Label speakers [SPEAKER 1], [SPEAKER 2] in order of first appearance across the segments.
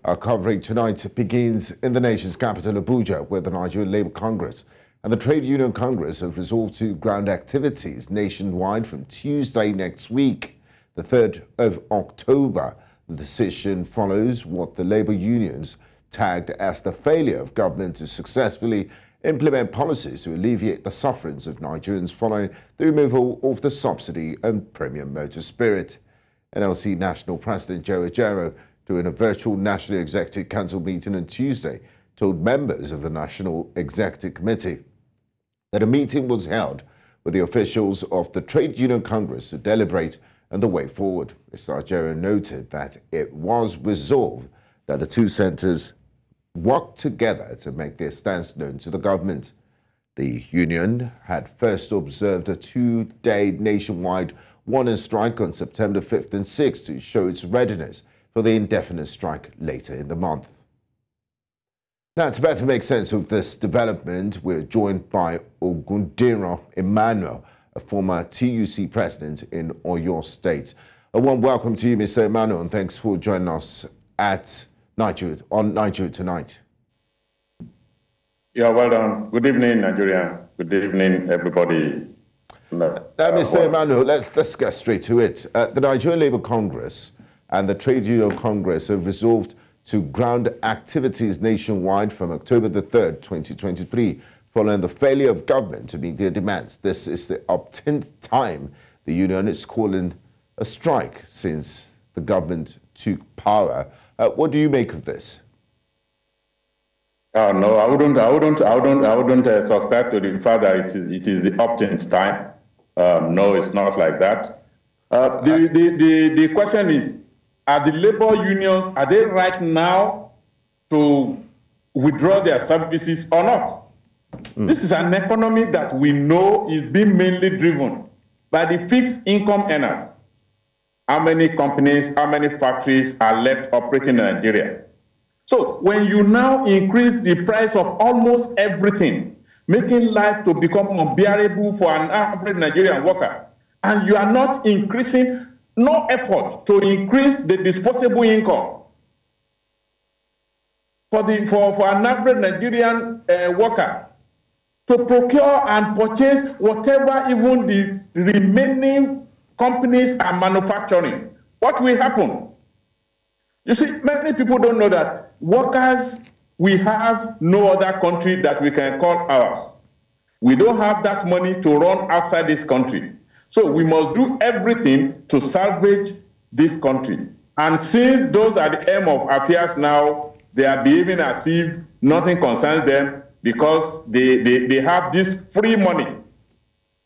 [SPEAKER 1] Our coverage tonight begins in the nation's capital, Abuja, where the Nigerian Labour Congress and the Trade Union Congress have resolved to ground activities nationwide from Tuesday next week, the 3rd of October. The decision follows what the labour unions tagged as the failure of government to successfully implement policies to alleviate the sufferings of Nigerians following the removal of the subsidy and premium motor spirit. NLC National President Joe Ajero, during a virtual National Executive Council meeting on Tuesday, told members of the National Executive Committee that a meeting was held with the officials of the Trade Union Congress to deliberate on the way forward. Mr. Ajero noted that it was resolved that the two centres work together to make their stance known to the government. The union had first observed a two-day nationwide warning strike on September 5th and 6th to show its readiness for the indefinite strike later in the month. Now, to better make sense of this development, we're joined by Ogundiran Emmanuel, a former TUC president in Oyo State. A warm welcome to you, Mr. Emmanuel, and thanks for joining us at on Nigeria Tonight.
[SPEAKER 2] Yeah, well done. Good evening, Nigeria. Good evening, everybody.
[SPEAKER 1] Mr. Emmanuel, let's get straight to it. The Nigerian Labour Congress and the Trade Union Congress have resolved to ground activities nationwide from October the 3rd, 2023, following the failure of government to meet their demands. This is the uptenth time the union is calling a strike since the government took power. What do you make of this?
[SPEAKER 2] No, I wouldn't subscribe to the fact that it is the uptenth time. No, it's not like that. The question is, are the labor unions, are they right now to withdraw their services or not? This is an economy that we know is being mainly driven by the fixed income earners. How many companies, how many factories are left operating in Nigeria? So when you now increase the price of almost everything, making life to become unbearable for an average Nigerian worker, and you are not increasing no effort to increase the disposable income for an average Nigerian worker to procure and purchase whatever even the remaining companies are manufacturing. What will happen? You see, many people don't know that workers, we have no other country that we can call ours. We don't have that money to run outside this country. So we must do everything to salvage this country. And since those are the aim of affairs now, they are behaving as if nothing concerns them because they have this free money.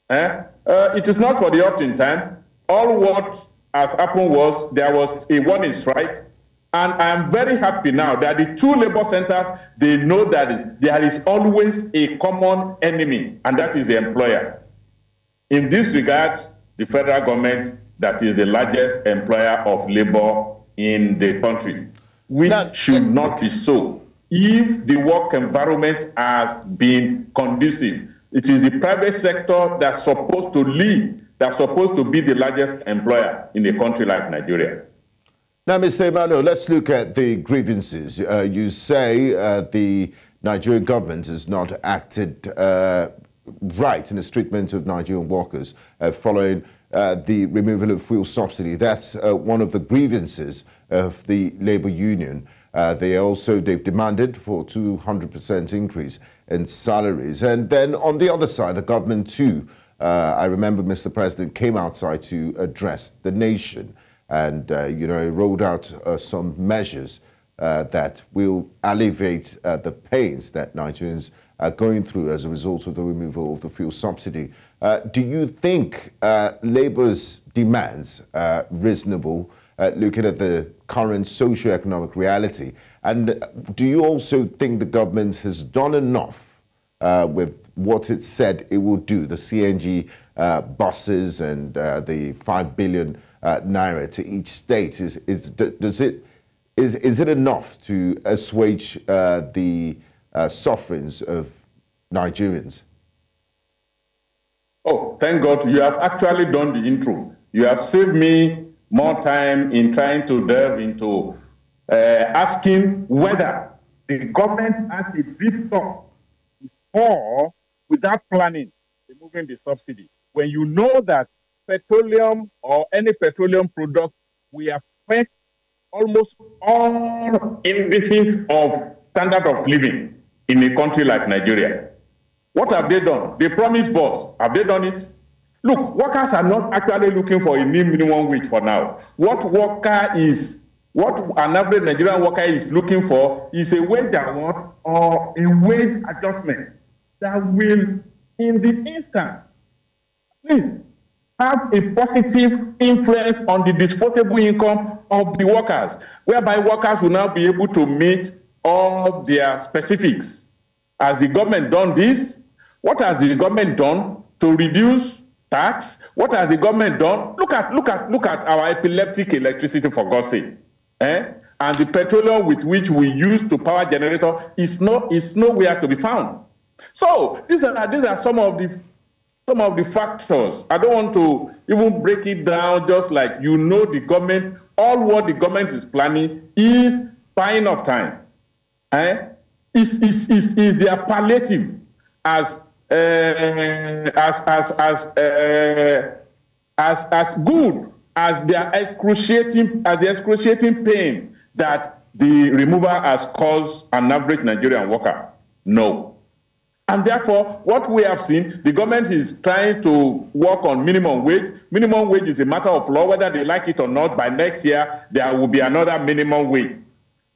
[SPEAKER 2] It is not for the option time. All what has happened was there was a warning strike. And I'm very happy now that the two labor centers, they know that there is always a common enemy, and that is the employer. In this regard, the federal government, that is the largest employer of labor in the country, which should not be so. If the work environment has been conducive, it is the private sector that's supposed to lead, that's supposed to be the largest employer in a country like Nigeria.
[SPEAKER 1] Now, Mr. Emmanuel, let's look at the grievances. You say the Nigerian government has not acted right in its treatment of Nigerian workers following the removal of fuel subsidy. That's one of the grievances of the labour union. They've demanded for 200% increase in salaries. And then on the other side, the government too, I remember Mr. President came outside to address the nation and, rolled out some measures that will alleviate the pains that Nigerians are going through as a result of the removal of the fuel subsidy. Do you think Labour's demands are reasonable, looking at the current socio-economic reality? And do you also think the government has done enough with what it said it will do, the CNG buses and the 5 billion naira to each state? Is it enough to assuage the sufferings of Nigerians?
[SPEAKER 2] Oh, thank God you have actually done the intro. You have saved me more time in trying to delve into asking whether the government has a deep thought or without planning removing the subsidy. When you know that petroleum or any petroleum product will affect almost all indices of standard of living in a country like Nigeria. What have they done? They promised boss. Have they done it? Look, workers are not actually looking for a new minimum wage for now. What an average Nigerian worker is looking for is a wage award or a wage adjustment that will, in the instant, please have a positive influence on the disposable income of the workers, whereby workers will now be able to meet all their specifics. Has the government done this? What has the government done to reduce tax? What has the government done? Look at our epileptic electricity, for God's sake. And the petroleum with which we use to power generator is nowhere to be found. So these are some of the factors. I don't want to even break it down, just like the government, all what the government is planning is buying of time. Is their palliative as good as the excruciating pain that the removal has caused an average Nigerian worker? No. And therefore, what we have seen, the government is trying to work on minimum wage. Minimum wage is a matter of law, whether they like it or not. By next year, there will be another minimum wage.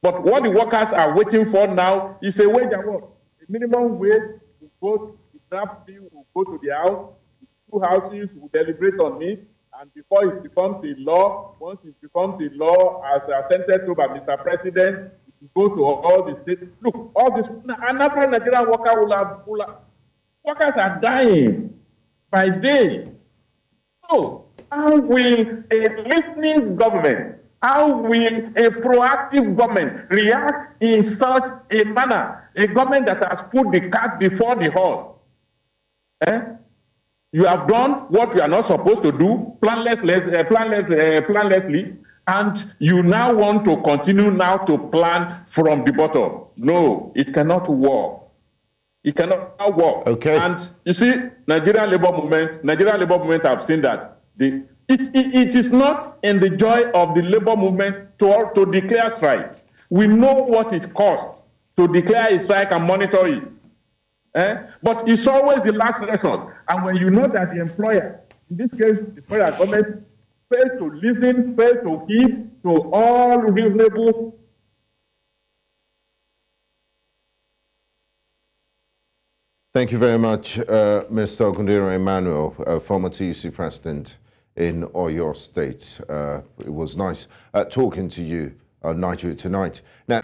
[SPEAKER 2] But what the workers are waiting for now is a wage award. A minimum wage will go, the draft bill will go to the House, the two houses will deliberate on it, and before it becomes a law, once it becomes a law, as assented to by Mr. President, it will go to all the states. Look, all this, another Nigerian worker will have, workers are dying by day. So, how will a listening government, how will a proactive government react in such a manner? A government that has put the cart before the horse. You have done what you are not supposed to do, planlessly, and you now want to continue now to plan from the bottom. No, it cannot work. It cannot work.
[SPEAKER 1] Okay.
[SPEAKER 2] And you see, Nigerian labor movement have seen that it is not in the joy of the labor movement to declare strike. We know what it costs to declare a strike and monitor it. But it's always the last resort. And when you know that the employer, in this case, the federal government, fails to listen, fails to heed to all reasonable.
[SPEAKER 1] Thank you very much, Mr. Ogundiran Emmanuel, former TUC president in Oyo State. It was nice talking to you on Nigeria Tonight. Now.